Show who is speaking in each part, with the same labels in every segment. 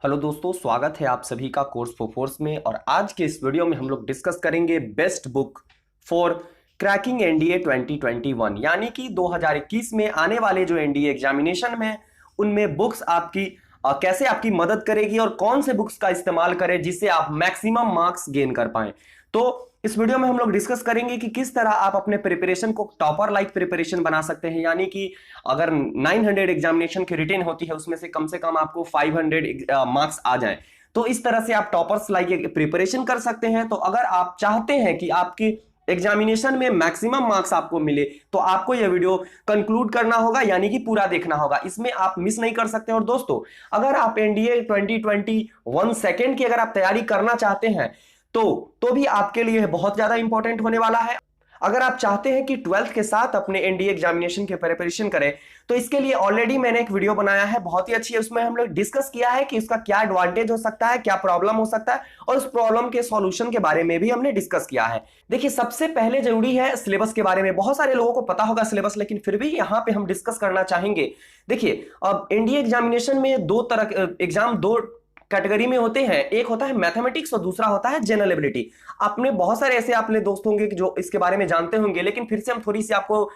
Speaker 1: Hello दोस्तों, स्वागत है आप सभी का कोर्स फॉर फोर्स में। और आज के इस वीडियो में हम लोग डिस्कस करेंगे best book for cracking NDA 2021, यानी कि 2021 में आने वाले जो एनडीए एग्जामिनेशन में उनमें बुक्स आपकी कैसे आपकी मदद करेगी और कौन से बुक्स का इस्तेमाल करें जिससे आप मैक्सिमम मार्क्स गेन कर पाएं। तो इस वीडियो में हम लोग डिस्कस करेंगे कि किस तरह आप अपने प्रिपरेशन को टॉपर लाइक प्रिपरेशन बना सकते हैं, यानी कि अगर 900 एग्जामिनेशन की रिटेन होती है उसमें से कम आपको 500 मार्क्स आ जाएं, तो इस तरह से आप टॉपर्स लाइक प्रिपरेशन कर सकते हैं। तो अगर आप चाहते हैं कि आपकी एग्जामिनेशन में मैक्सिमम मार्क्स आपको मिले तो आपको यह वीडियो कंक्लूड करना होगा, यानी कि पूरा देखना होगा, इसमें आप मिस नहीं कर सकते। और दोस्तों, अगर आप एनडीए 2021 सेकेंड की अगर आप तैयारी करना चाहते हैं तो भी आपके लिए बहुत ज्यादा इंपॉर्टेंट होने वाला है। अगर आप चाहते हैं कि 12th के साथ अपने एनडीए एग्जामिनेशन की प्रिपरेशन करें तो इसके लिए ऑलरेडी मैंने एक वीडियो बनाया है, बहुत ही अच्छी है। उसमें हम लोग डिस्कस किया है कि इसका क्या एडवांटेज हो सकता है, क्या प्रॉब्लम हो सकता है, और उस प्रॉब्लम के सॉल्यूशन के बारे में भी हमने डिस्कस किया है। देखिए, सबसे पहले जरूरी है सिलेबस के बारे में। बहुत सारे लोगों को पता होगा सिलेबस, लेकिन फिर भी यहां पे हम डिस्कस करना चाहेंगे। देखिए, अब एनडीए एग्जामिनेशन में दो तरह एग्जाम दो कैटेगरी में होते हैं, एक होता है मैथमेटिक्स और दूसरा होता है जनरल एबिलिटी। आपने बहुत सारे ऐसे आपने दोस्त होंगे कि जो इसके बारे में जानते होंगे, लेकिन फिर से हम थोड़ी सी आपको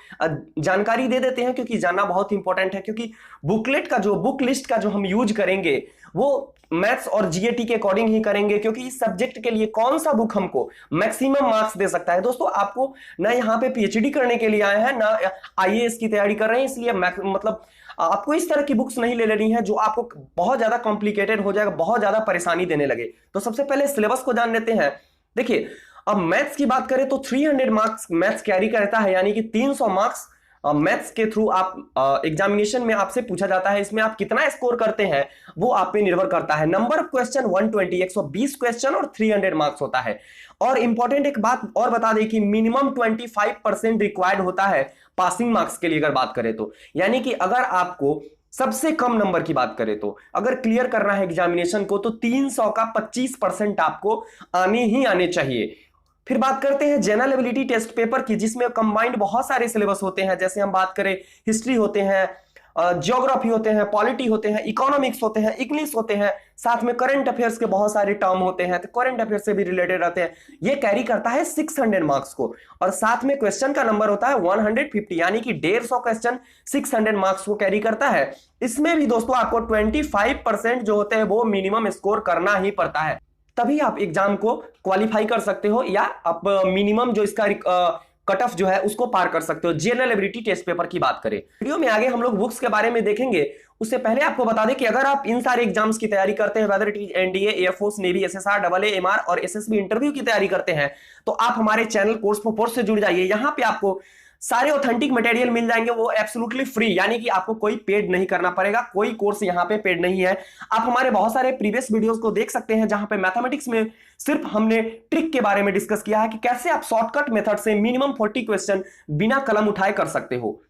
Speaker 1: जानकारी दे देते हैं क्योंकि जानना बहुत इंपॉर्टेंट है। क्योंकि बुकलेट का जो बुक लिस्ट का जो हम यूज करेंगे वो मैथ्स और जीएटी के अकॉर्डिंग ही करेंगे, क्योंकि इस सब्जेक्ट के लिए कौन सा बुक हमको मैक्सिमम मार्क्स दे सकता है। दोस्तों, आपको ना यहाँ पे पीएचडी करने के लिए आए हैं ना आईएएस की तैयारी कर रहे हैं, इसलिए मतलब आपको इस तरह की बुक्स नहीं ले लेनी है जो आपको बहुत ज्यादा कॉम्प्लिकेटेड हो जाएगा, बहुत ज्यादा परेशानी देने लगे। तो सबसे पहले सिलेबस को जान लेते हैं। देखिए, अब मैथ्स की बात करें तो 300 मार्क्स मैथ्स कैरी करता है, यानी कि 300 मार्क्स मैथ्स के थ्रू आप एग्जामिनेशन में आपसे पूछा जाता है। इसमें आप कितना स्कोर करते हैं वो आप पे निर्भर करता है। नंबर ऑफ क्वेश्चन 120, 120 क्वेश्चन और 300 मार्क्स होता है। और इंपॉर्टेंट एक बात और बता दें कि मिनिमम 25% रिक्वायर्ड होता है पासिंग मार्क्स के लिए अगर बात करें तो, यानी कि अगर आपको सबसे कम नंबर की बात करें तो अगर क्लियर करना है एग्जामिनेशन को तो 300 का 25% आपको आने ही आने चाहिए। फिर बात करते हैं जनरल एबिलिटी टेस्ट पेपर की, जिसमें कंबाइंड बहुत सारे सिलेबस होते हैं। जैसे हम बात करें, हिस्ट्री होते हैं, ज्योग्राफी होते हैं, पॉलिटी होते हैं, इकोनॉमिक्स होते हैं, इंग्लिश होते हैं, साथ में करंट अफेयर्स के बहुत सारे टर्म होते हैं, तो करंट अफेयर से भी रिलेटेड रहते हैं। ये कैरी करता है 600 मार्क्स को, और साथ में क्वेश्चन का नंबर होता है 150, यानी कि 150 क्वेश्चन 600 मार्क्स को कैरी करता है। इसमें भी दोस्तों आपको 25% जो होते हैं वो मिनिमम स्कोर करना ही पड़ता है, तभी आप एग्जाम को क्वालिफाई कर सकते हो, या आप मिनिमम जो इसका कट ऑफ जो है उसको पार कर सकते हो। जनरल एबिलिटी टेस्ट पेपर की बात करें, वीडियो में आगे हम लोग बुक्स के बारे में देखेंगे। उससे पहले आपको बता दें कि अगर आप इन सारे एग्जाम्स की तैयारी करते हैं, whether it is NDA, air force, navy, SSR, double MR और एसएसबी इंटरव्यू की तैयारी करते हैं, तो आप हमारे चैनल कोर्स फॉर फोर्स से जुड़ जाइए। यहाँ पे आपको सारे ऑथेंटिक मटेरियल मिल जाएंगे, वो एब्सोल्युटली फ्री, यानी कि आपको कोई पेड नहीं करना पड़ेगा, कोई कोर्स यहाँ पे पेड नहीं है। आप हमारे बहुत सारे प्रीवियस वीडियोस को देख सकते हैं जहां पे मैथमेटिक्स में सिर्फ हमने ट्रिक के बारे में डिस्कस किया है कि कैसे आप शॉर्टकट मेथड से मिनिमम 40 क्वेश्चन बिना कलम उठाए कर सकते हो।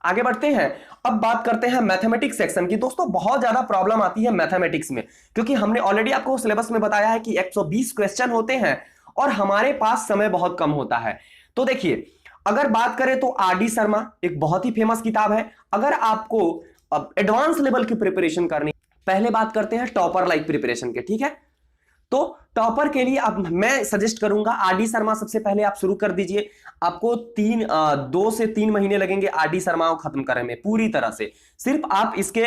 Speaker 1: आगे बढ़ते हैं, अब बात करते हैं मैथमेटिक्स सेक्शन की। दोस्तों, बहुत ज्यादा प्रॉब्लम आती है मैथमेटिक्स में, क्योंकि हमने ऑलरेडी आपको सिलेबस में बताया है कि 120 क्वेश्चन होते हैं और हमारे पास समय बहुत कम होता है। तो देखिए, अगर बात करें तो आर.डी. शर्मा एक बहुत ही फेमस किताब है। अगर आपको अब एडवांस लेवल की प्रिपरेशन करनी, पहले बात करते हैं टॉपर लाइक प्रिपरेशन के, ठीक है। तो टॉपर के लिए अब मैं सजेस्ट करूंगा आर.डी. शर्मा सबसे पहले आप शुरू कर दीजिए। आपको 2 से 3 महीने लगेंगे आर.डी. शर्मा को खत्म करने में पूरी तरह से। सिर्फ आप इसके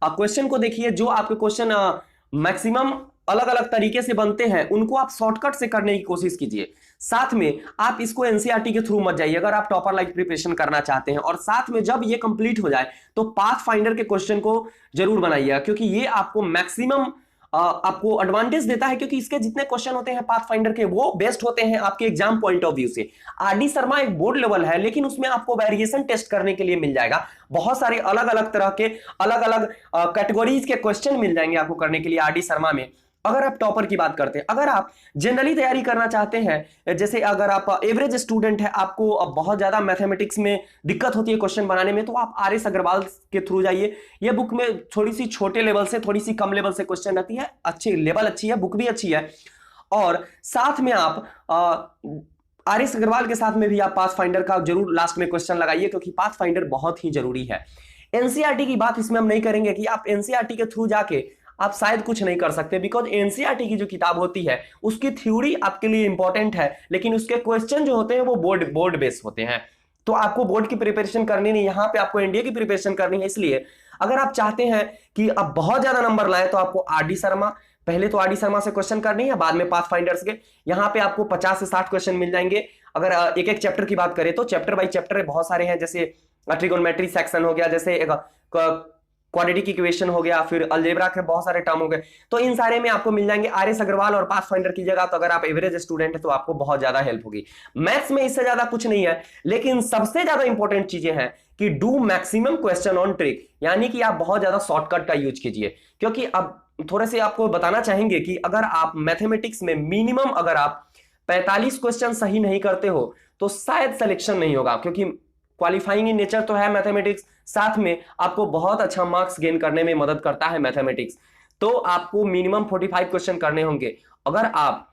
Speaker 1: क्वेश्चन को देखिए, जो आपके क्वेश्चन मैक्सिमम अलग अलग तरीके से बनते हैं उनको आप शॉर्टकट से करने की कोशिश कीजिए। साथ में आप इसको एनसीईआरटी के थ्रू मत जाइए अगर आप टॉपर लाइक प्रिपरेशन करना चाहते हैं। और साथ में जब ये कंप्लीट हो जाए तो पाथ फाइंडर के क्वेश्चन को जरूर बनाइएगा, क्योंकि ये आपको मैक्सिमम आपको एडवांटेज देता है, क्योंकि इसके जितने क्वेश्चन होते हैं पाथ फाइंडर के वो बेस्ट होते हैं आपके एग्जाम पॉइंट ऑफ व्यू से। आर.डी. शर्मा एक बोर्ड लेवल है, लेकिन उसमें आपको वेरिएशन टेस्ट करने के लिए मिल जाएगा, बहुत सारे अलग अलग तरह के अलग अलग कैटेगरीज के क्वेश्चन मिल जाएंगे आपको करने के लिए आर.डी. शर्मा में। अगर आप टॉपर की बात करते हैं, अगर आप जनरली तैयारी करना चाहते हैं, जैसे अगर आप एवरेज स्टूडेंट है, आपको अब बहुत ज्यादा मैथमेटिक्स में दिक्कत होती है क्वेश्चन बनाने में, तो आप आर.एस. अग्रवाल के थ्रू जाइए। ये बुक में थोड़ी सी छोटे लेवल से थोड़ी सी कम लेवल से क्वेश्चन रहती है, अच्छी लेवल अच्छी है, बुक भी अच्छी है। और साथ में आप आर.एस. अग्रवाल के साथ में भी आप पाथ फाइंडर का जरूर लास्ट में क्वेश्चन लगाइए, क्योंकि पाथ फाइंडर बहुत ही जरूरी है। एनसीईआरटी की बात इसमें हम नहीं करेंगे कि आप एनसीईआरटी के थ्रू जाके आप शायद कुछ नहीं कर सकते, बिकॉज एनसीईआरटी की जो किताब होती है उसकी थ्योरी आपके लिए इंपॉर्टेंट है, लेकिन उसके क्वेश्चन जो होते हैं वो बोर्ड बेस्ड होते हैं। तो आपको बोर्ड की प्रिपरेशन करनी नहीं, यहां पे आपको एनडीए की प्रिपरेशन करनी है। इसलिए अगर आप चाहते हैं कि आप बहुत ज्यादा नंबर लाएं तो आपको आर डी शर्मा, पहले तो आर डी शर्मा से क्वेश्चन करनी है, बाद में पाथफाइंडर्स के। यहां पे आपको 50 से 60 क्वेश्चन मिल जाएंगे। अगर एक एक चैप्टर की बात करें तो चैप्टर बाई चैप्टर बहुत सारे हैं, जैसे ट्रिगोनोमेट्री सेक्शन हो गया, जैसे क्वाड्रेटिक इक्वेशन हो गया, फिर अलजेब्रा के बहुत सारे टर्म हो गए। तो इन सारे में आपको मिल जाएंगे। आर एस अग्रवाल और पाथफाइंडर की जगह तो अगर आप एवरेज स्टूडेंट है तो आपको बहुत ज्यादा हेल्प होगी। मैथ्स में इससे ज्यादा कुछ नहीं है, लेकिन सबसे ज्यादा इंपॉर्टेंट चीजें हैं कि do maximum question on trick, यानी कि आप बहुत ज्यादा शॉर्टकट का यूज कीजिए। क्योंकि अब थोड़े से आपको बताना चाहेंगे कि अगर आप मैथमेटिक्स में मिनिमम अगर आप 45 क्वेश्चन सही नहीं करते हो तो शायद सिलेक्शन नहीं होगा, क्योंकि क्वालिफाइंग इन नेचर तो है मैथमेटिक्स, साथ में आपको बहुत अच्छा मार्क्स गेन करने में मदद करता है मैथमेटिक्स। तो आपको मिनिमम 45 क्वेश्चन करने होंगे। अगर आप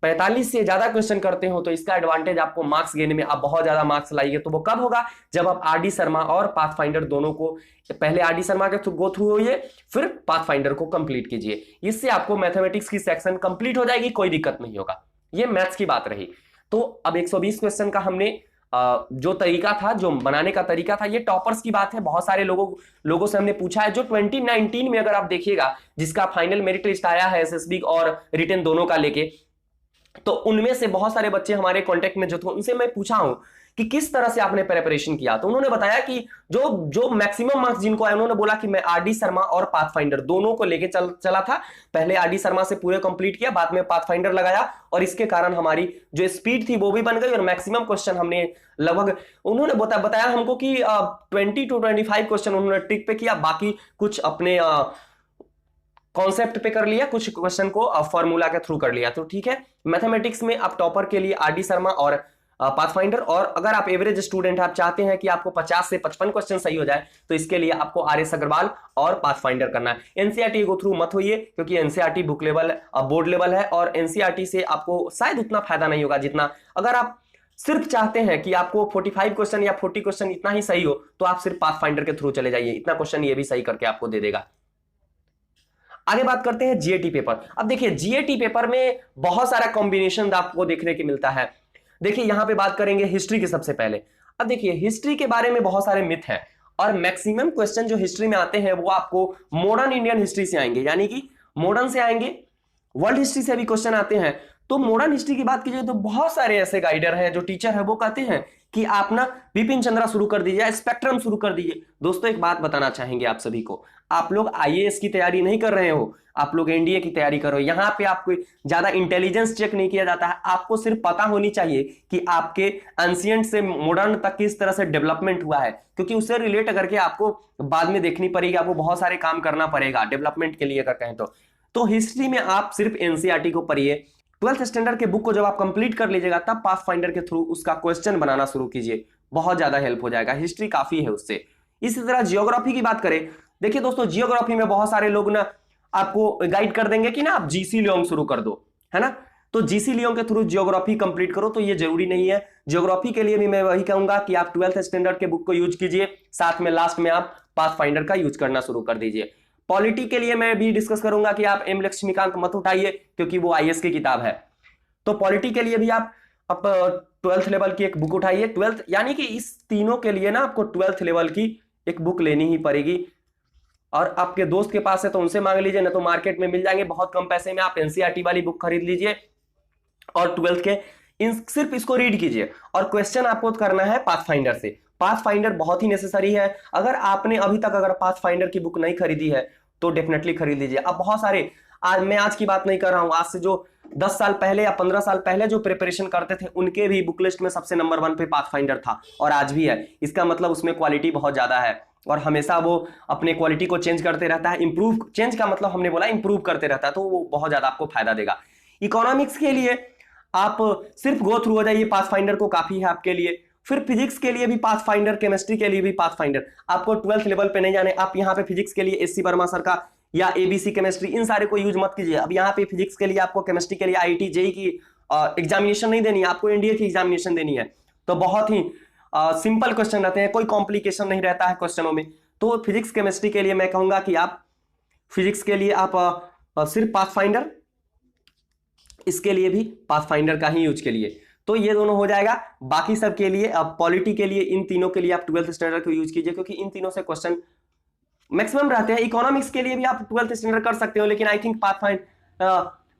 Speaker 1: 45 से ज्यादा क्वेश्चन करते हो तो इसका एडवांटेज आपको मार्क्स गेन में, आप बहुत ज्यादा मार्क्स लाइए। तो वो कब होगा? जब आप आर डी शर्मा और पाथफाइंडर दोनों को, पहले आर डी शर्मा के गो थ्रू होइए, फिर पाथफाइंडर को कंप्लीट कीजिए। इससे आपको मैथमेटिक्स की सेक्शन कंप्लीट हो जाएगी, कोई दिक्कत नहीं होगा। ये मैथ्स की बात रही। तो अब 120 क्वेश्चन का हमने जो तरीका था, जो बनाने का तरीका था, ये टॉपर्स की बात है। बहुत सारे लोगों से हमने पूछा है, जो 2019 में अगर आप देखिएगा, जिसका फाइनल मेरिट लिस्ट आया है एसएसबी और रिटन दोनों का लेके, तो उनमें से बहुत सारे बच्चे हमारे कांटेक्ट में जो थे, उनसे मैं पूछा हूं कि किस तरह से आपने प्रिपरेशन किया। तो उन्होंने बताया कि जो मैक्सिमम मार्क्स जिनको आए, उन्होंने बोला कि मैं आरडी शर्मा और पाथफाइंडर दोनों को लेके चला था। पहले आरडी शर्मा से पूरे कंप्लीट किया, बाद में पाथफाइंडर लगाया, और इसके कारण हमारी जो स्पीड थी वो भी बन गई और मैक्सिमम क्वेश्चन हमने लगभग, उन्होंने बताया हमको कि 20 to 25 क्वेश्चन उन्होंने ट्रिक पे किया, बाकी कुछ अपने कॉन्सेप्ट पे कर लिया, कुछ क्वेश्चन को फॉर्मूला के थ्रू कर लिया। तो ठीक है, मैथमेटिक्स में आप टॉपर के लिए आरडी शर्मा और पाथफाइंडर, और अगर आप एवरेज स्टूडेंट आप चाहते हैं कि आपको 50 से 55 क्वेश्चन सही हो जाए, तो इसके लिए आपको आर एस अग्रवाल और पाथफाइंडर करना है। एनसीईआरटी को थ्रू मत होइए, क्योंकि NCERT book level board level है, और एनसीईआरटी से आपको शायद उतना फायदा नहीं होगा जितना, अगर आप सिर्फ चाहते हैं कि आपको 45 क्वेश्चन या 40 क्वेश्चन इतना ही सही हो, तो आप सिर्फ पाथफाइंडर के थ्रू चले जाइए, इतना क्वेश्चन ये भी सही करके आपको दे देगा। आगे बात करते हैं जीएटी पेपर। अब देखिए, जीएटी पेपर में बहुत सारा कॉम्बिनेशन आपको देखने को मिलता है। देखिए, यहां पे बात करेंगे हिस्ट्री के सबसे पहले। अब देखिए, हिस्ट्री के बारे में बहुत सारे मिथ हैं, और मैक्सिमम क्वेश्चन जो हिस्ट्री में आते हैं वो आपको मॉडर्न इंडियन हिस्ट्री से आएंगे, यानी कि मॉडर्न से आएंगे। वर्ल्ड हिस्ट्री से भी क्वेश्चन आते हैं। तो मॉडर्न हिस्ट्री की बात कीजिए तो बहुत सारे ऐसे गाइडर हैं, जो टीचर है वो कहते हैं कि आप ना बिपिन चंद्रा शुरू कर दीजिए, स्पेक्ट्रम शुरू कर दीजिए। दोस्तों, एक बात बताना चाहेंगे आप सभी को, आप लोग आईएएस की तैयारी नहीं कर रहे हो, आप लोग एनडीए की तैयारी करो। यहां पे आपको ज्यादा इंटेलिजेंस चेक नहीं किया जाता है, आपको सिर्फ पता होनी चाहिए कि आपके एंशिएंट से मॉडर्न तक किस तरह से डेवलपमेंट हुआ है, क्योंकि उससे रिलेट करके आपको बाद में देखनी पड़ेगी, आपको बहुत सारे काम करना पड़ेगा डेवलपमेंट के लिए अगर कहें तो हिस्ट्री में आप सिर्फ एनसीईआरटी को पढ़िए। 12th स्टैंडर्ड के बुक को जब आप कंप्लीट कर लीजिएगा, तब पाथफाइंडर के थ्रू उसका क्वेश्चन बनाना शुरू कीजिए, बहुत ज्यादा हेल्प हो जाएगा, हिस्ट्री काफी है उससे। इसी तरह जियोग्राफी की बात करें, देखिए दोस्तों, जियोग्राफी में बहुत सारे लोग ना आपको गाइड कर देंगे कि ना आप जीसी लियोंग शुरू कर दो, है ना। तो जीसी लियोंग के थ्रू जियोग्राफी कंप्लीट करो, तो ये जरूरी नहीं है। जियोग्राफी के लिए भी मैं वही कहूंगा कि आप 12th स्टैंडर्ड के बुक को यूज कीजिए, साथ में लास्ट में आप पाथफाइंडर का यूज करना शुरू कर दीजिए। पॉलिटी के लिए मैं भी डिस्कस करूंगा कि आप एम लक्ष्मीकांत मत उठाइए, क्योंकि वो आईएएस की किताब है। तो पॉलिटी के लिए भी आप 12th लेवल की एक बुक उठाइए। 12th यानी कि इस तीनों के लिए ना आपको 12th लेवल की एक बुक लेनी ही पड़ेगी, और आपके दोस्त के पास है तो उनसे मांग लीजिए, ना तो मार्केट में मिल जाएंगे बहुत कम पैसे में। आप एनसीईआरटी वाली बुक खरीद लीजिए और 12th के सिर्फ इसको रीड कीजिए, और क्वेश्चन आपको करना है पाथफाइंडर से। पाथफाइंडर बहुत ही नेसेसरी है। अगर आपने अभी तक अगर पाथफाइंडर की बुक नहीं खरीदी है तो डेफिनेटली खरीद लीजिए। अब बहुत सारे, आज की बात नहीं कर रहा हूं, आज से जो 10 साल पहले या 15 साल पहले जो प्रिपरेशन करते थे, उनके भी बुक लिस्ट में सबसे नंबर 1 पे पाथफाइंडर था, और आज भी है। इसका मतलब उसमें क्वालिटी बहुत ज्यादा है, और हमेशा वो अपने क्वालिटी को चेंज करते रहता है। इंप्रूव, चेंज का मतलब हमने बोला इंप्रूव करते रहता है, तो वो बहुत ज्यादा आपको फायदा देगा। इकोनॉमिक्स के लिए आप सिर्फ गो थ्रू हो जाइए, पाथफाइंडर को काफी है आपके लिए। फिर फिजिक्स के लिए भी पाथफाइंडर, केमिस्ट्री के लिए भी पाथफाइंडर। आपको 12th लेवल पे नहीं जाने, आप यहाँ पे फिजिक्स के लिए एससी वर्मा सर का या एबीसी केमिस्ट्री, इन सारे को यूज मत कीजिए। अब यहाँ पे फिजिक्स के लिए आपको, केमिस्ट्री के लिए आईआईटी जेईई की एग्जामिनेशन नहीं देनी है, आपको एनडीए की एग्जामिनेशन देनी है। तो बहुत ही सिंपल क्वेश्चन रहते हैं, कोई कॉम्प्लिकेशन नहीं रहता है क्वेश्चनों में। तो फिजिक्स केमिस्ट्री के लिए मैं कहूंगा कि आप फिजिक्स के लिए आप सिर्फ पाथफाइंडर, इसके लिए भी पाथफाइंडर का ही यूज के लिए, तो ये दोनों हो जाएगा। बाकी सब के लिए अब पॉलिटी के लिए इन तीनों के लिए आप 12th स्टैंडर्ड को यूज कीजिए, क्योंकि इन तीनों से क्वेश्चन मैक्सिमम रहते हैं। इकोनॉमिक्स के लिए भी आप 12th स्टैंडर्ड कर सकते हो, लेकिन I think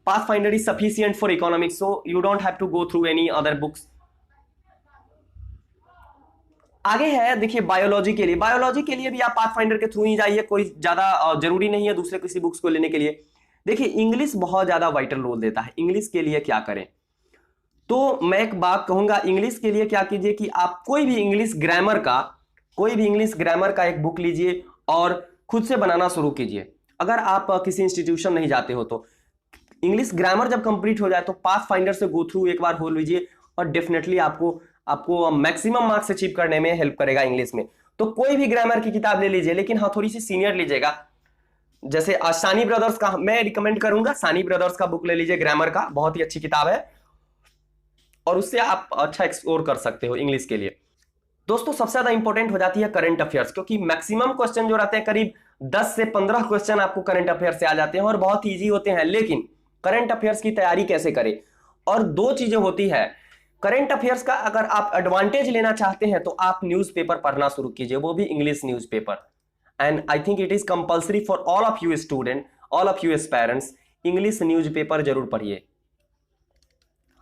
Speaker 1: Pathfinder is sufficient for economics, so you don't have to go through any other books. आगे है देखिए बायोलॉजी के लिए, बायोलॉजी के लिए भी आप पाथफाइंडर के थ्रू ही जाइए, कोई ज्यादा जरूरी नहीं है दूसरे किसी बुक्स को लेने के लिए। देखिए इंग्लिश बहुत ज्यादा वाइटल रोल देता है, इंग्लिश के लिए क्या करें, तो मैं एक बात कहूंगा, इंग्लिश के लिए क्या कीजिए कि आप कोई भी इंग्लिश ग्रामर का एक बुक लीजिए और खुद से बनाना शुरू कीजिए। अगर आप किसी इंस्टीट्यूशन नहीं जाते हो तो इंग्लिश ग्रामर जब कंप्लीट हो जाए तो पाथफाइंडर से गो थ्रू एक बार हो लीजिए, और डेफिनेटली आपको मैक्सिमम मार्क्स अचीव करने में हेल्प करेगा इंग्लिश में। तो कोई भी ग्रामर की किताब ले लीजिए, लेकिन हाँ थोड़ी सी सीनियर लीजिएगा। जैसे सानी ब्रदर्स का मैं रिकमेंड करूंगा, सानी ब्रदर्स का बुक ले लीजिए ग्रामर का, बहुत ही अच्छी किताब है, और उससे आप अच्छा एक्सप्लोर कर सकते हो इंग्लिश के लिए। दोस्तों सबसे ज्यादा इंपॉर्टेंट हो जाती है करंट अफेयर्स, क्योंकि मैक्सिमम क्वेश्चन जो रहते हैं करीब 10 से 15 क्वेश्चन आपको करंट अफेयर्स से आ जाते हैं और बहुत इजी होते हैं। लेकिन करंट अफेयर्स की तैयारी कैसे करें, और दो चीजें होती है करंट अफेयर्स का। अगर आप एडवांटेज लेना चाहते हैं तो आप न्यूज़पेपर पढ़ना शुरू कीजिए, वो भी English newspaper. And I think it is compulsory for all of you student, all of you parents, English newspaper जरूर पढ़िए।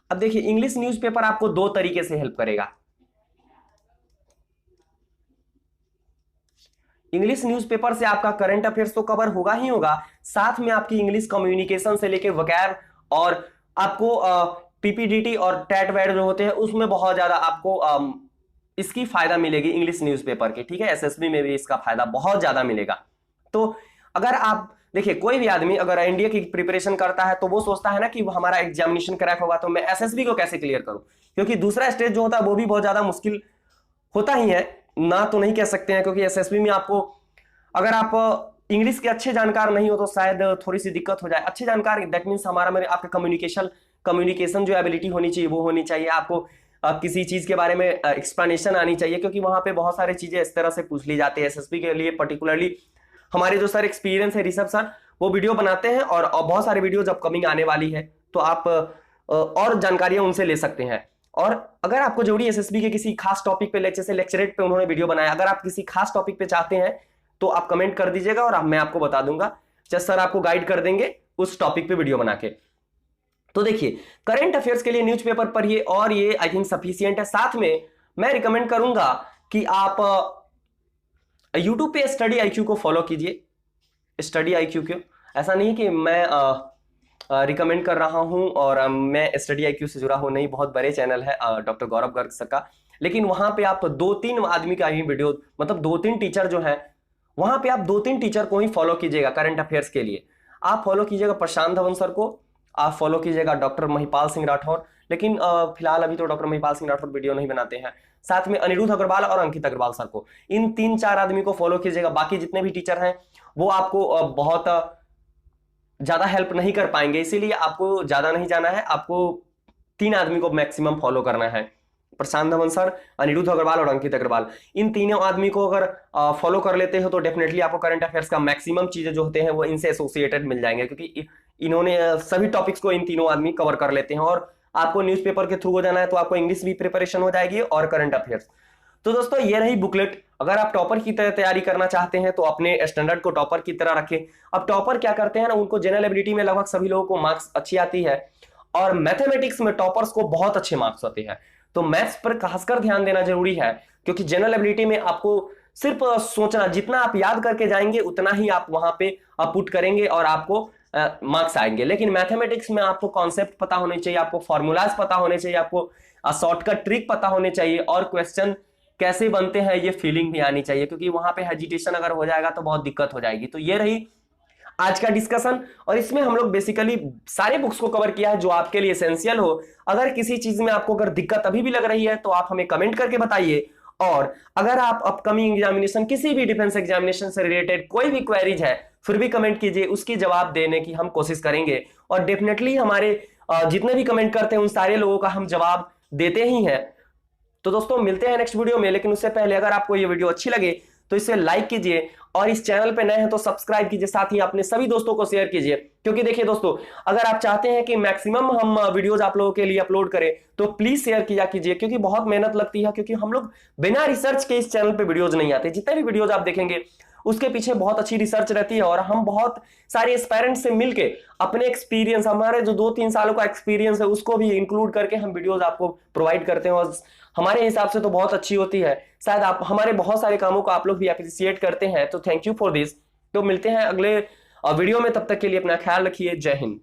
Speaker 1: अब देखिए इंग्लिश न्यूज़पेपर आपको दो तरीके से हेल्प करेगा। इंग्लिश न्यूज़पेपर से आपका करंट अफेयर्स तो कवर होगा ही होगा, साथ में आपकी इंग्लिश कम्युनिकेशन से लेके वोकैब, और आपको पीपीडीटी और टैट वैट जो होते हैं उसमें बहुत ज्यादा आपको इसकी फायदा मिलेगी इंग्लिश न्यूज़पेपर की, ठीक है। एसएसबी में भी इसका फायदा बहुत ज्यादा मिलेगा। तो अगर आप देखिए कोई भी आदमी अगर एनडीए की प्रिपरेशन करता है तो वो सोचता है ना कि हमारा एग्जामिनेशन क्रैक होगा तो मैं एसएसबी को कैसे क्लियर करूं, क्योंकि दूसरा स्टेज जो होता है वो भी बहुत ज्यादा मुश्किल होता ही है, ना तो नहीं कह सकते हैं, क्योंकि एसएसबी में आपको अगर आप इंग्लिश के अच्छे जानकार नहीं हो तो शायद थोड़ी सी दिक्कत हो जाए। अच्छे जानकार दैट मीन्स हमारा मेरे आपका कम्युनिकेशन जो एबिलिटी होनी चाहिए वो होनी चाहिए, आपको किसी चीज के बारे में एक्सप्लेनेशन आनी चाहिए, क्योंकि वहां पे बहुत सारी चीजें इस तरह से पूछ ली जाती है। एसएसबी के लिए पर्टिकुलरली हमारे जो सर एक्सपीरियंस है ऋषभ सर, वो वीडियो बनाते हैं, और बहुत सारी वीडियो जब कमिंग आने वाली है तो आप और जानकारियां उनसे ले सकते हैं। और अगर आपको जरूरी एसएसबी के किसी खास टॉपिक पे जैसे लेक्चरेट पे उन्होंने वीडियो बनाया, अगर आप किसी खास टॉपिक पे चाहते हैं तो आप कमेंट कर दीजिएगा और मैं आपको बता दूंगा, जस्ट सर आपको गाइड कर देंगे उस टॉपिक पे वीडियो बना के। तो देखिए करंट अफेयर्स के लिए न्यूज़पेपर पढ़िए और ये आई थिंक सफिशिएंट है। साथ में मैं रिकमेंड करूंगा कि आप यूट्यूब पे स्टडी आईक्यू को फॉलो कीजिए। स्टडी आईक्यू क्यों, ऐसा नहीं कि मैं रिकमेंड कर रहा हूं और मैं स्टडी आईक्यू से जुड़ा हूं, नहीं, बहुत बड़े चैनल है डॉक्टर गौरव गर्ग सर का, लेकिन वहां पे आप 2-3 आदमी का ही वीडियो, मतलब 2-3 टीचर जो है वहां पे आप 2-3 टीचर को ही फॉलो कीजिएगा करंट अफेयर्स के लिए। आप फॉलो कीजिएगा प्रशांत धवन सर को, आप फॉलो कीजिएगा डॉक्टर महिपाल सिंह राठौर, लेकिन फिलहाल अभी तो डॉक्टर महिपाल सिंह राठौर वीडियो नहीं बनाते हैं। साथ में अनिरुद्ध अग्रवाल और अंकित अग्रवाल सर को, इन 3-4 आदमी को फॉलो कीजिएगा। बाकी जितने भी टीचर हैं वो आपको बहुत ज्यादा हेल्प नहीं कर पाएंगे, इसीलिए आपको ज्यादा नहीं जाना है, आपको 3 आदमी को मैक्सिमम फॉलो करना है, प्रशांत धवन सर, अनिरुद्ध अग्रवाल और अंकित अग्रवाल। इन तीनों आदमी को अगर फॉलो कर लेते हो तो डेफिनेटली आपको करंट अफेयर्स का मैक्सिमम चीजें जो होते हैं वो इनसे एसोसिएटेड मिल जाएंगे, क्योंकि इन्होंने सभी टॉपिक्स को इन तीनों आदमी कवर कर लेते हैं। और आपको न्यूज़पेपर के थ्रू हो जाना है तो आपको इंग्लिश भी प्रिपरेशन हो जाएगी और करंट अफेयर्स। तो दोस्तों ये रही बुकलेट। अगर आप टॉपर की तरह तैयारी करना चाहते हैं तो अपने स्टैंडर्ड को टॉपर की तरह रखें। अब टॉपर क्या करते हैं ना, उनको जनरल एबिलिटी में लगभग सभी लोगों को मार्क्स अच्छी आती है और मैथमेटिक्स में टॉपर्स को बहुत अच्छे मार्क्स आते हैं। तो मैथ्स पर खासकर ध्यान देना जरूरी है, क्योंकि जनरल एबिलिटी में आपको सिर्फ सोचना, जितना आप याद करके जाएंगे उतना ही आप वहां पे पुट करेंगे और आपको मार्क्स आएंगे। लेकिन मैथमेटिक्स में आपको कॉन्सेप्ट पता होने चाहिए, आपको फॉर्मूलाज पता होने चाहिए, आपको शॉर्टकट ट्रिक पता होने चाहिए, और क्वेश्चन कैसे बनते हैं ये फीलिंग भी आनी चाहिए, क्योंकि वहां पे हेजिटेशन अगर हो जाएगा तो बहुत दिक्कत हो जाएगी। तो ये रही आज का डिस्कशन, और इसमें हम लोग बेसिकली सारे बुक्स को कवर किया है जो आपके लिए एसेंशियल हो। अगर किसी चीज में आपको अगर दिक्कत अभी भी लग रही है तो आप हमें कमेंट करके बताइए, और अगर आप अपकमिंग एग्जामिनेशन, किसी भी डिफेंस एग्जामिनेशन से रिलेटेड कोई भी क्वेरीज है फिर भी कमेंट कीजिए, उसकी जवाब देने की हम कोशिश करेंगे। और डेफिनेटली हमारे जितने भी कमेंट करते हैं उन सारे लोगों का हम जवाब देते ही हैं। तो दोस्तों मिलते हैं नेक्स्ट वीडियो में, लेकिन उससे पहले अगर आपको ये वीडियो अच्छी लगे तो इसे लाइक कीजिए और इस चैनल पे नए हैं तो सब्सक्राइब कीजिए, साथ ही अपने सभी दोस्तों को शेयर कीजिए। क्योंकि देखिए दोस्तों, अगर आप चाहते हैं कि मैक्सिमम हम वीडियोज आप लोगों के लिए अपलोड करें तो प्लीज शेयर किया कीजिए, क्योंकि बहुत मेहनत लगती है, क्योंकि हम लोग बिना रिसर्च के इस चैनल पे वीडियोज नहीं आते। जितने भी वीडियोज आप देखेंगे उसके पीछे बहुत अच्छी रिसर्च रहती है, और हम बहुत सारे एस्पायरेंट्स से मिलके अपने एक्सपीरियंस, हमारे जो 2-3 सालों का एक्सपीरियंस है उसको भी इंक्लूड करके हम वीडियोज आपको प्रोवाइड करते हैं, और हमारे हिसाब से तो बहुत अच्छी होती है। शायद आप हमारे बहुत सारे कामों को आप लोग भी अप्रिशिएट करते हैं, तो थैंक यू फॉर दिस। तो मिलते हैं अगले वीडियो में, तब तक के लिए अपना ख्याल रखिए। जय हिंद।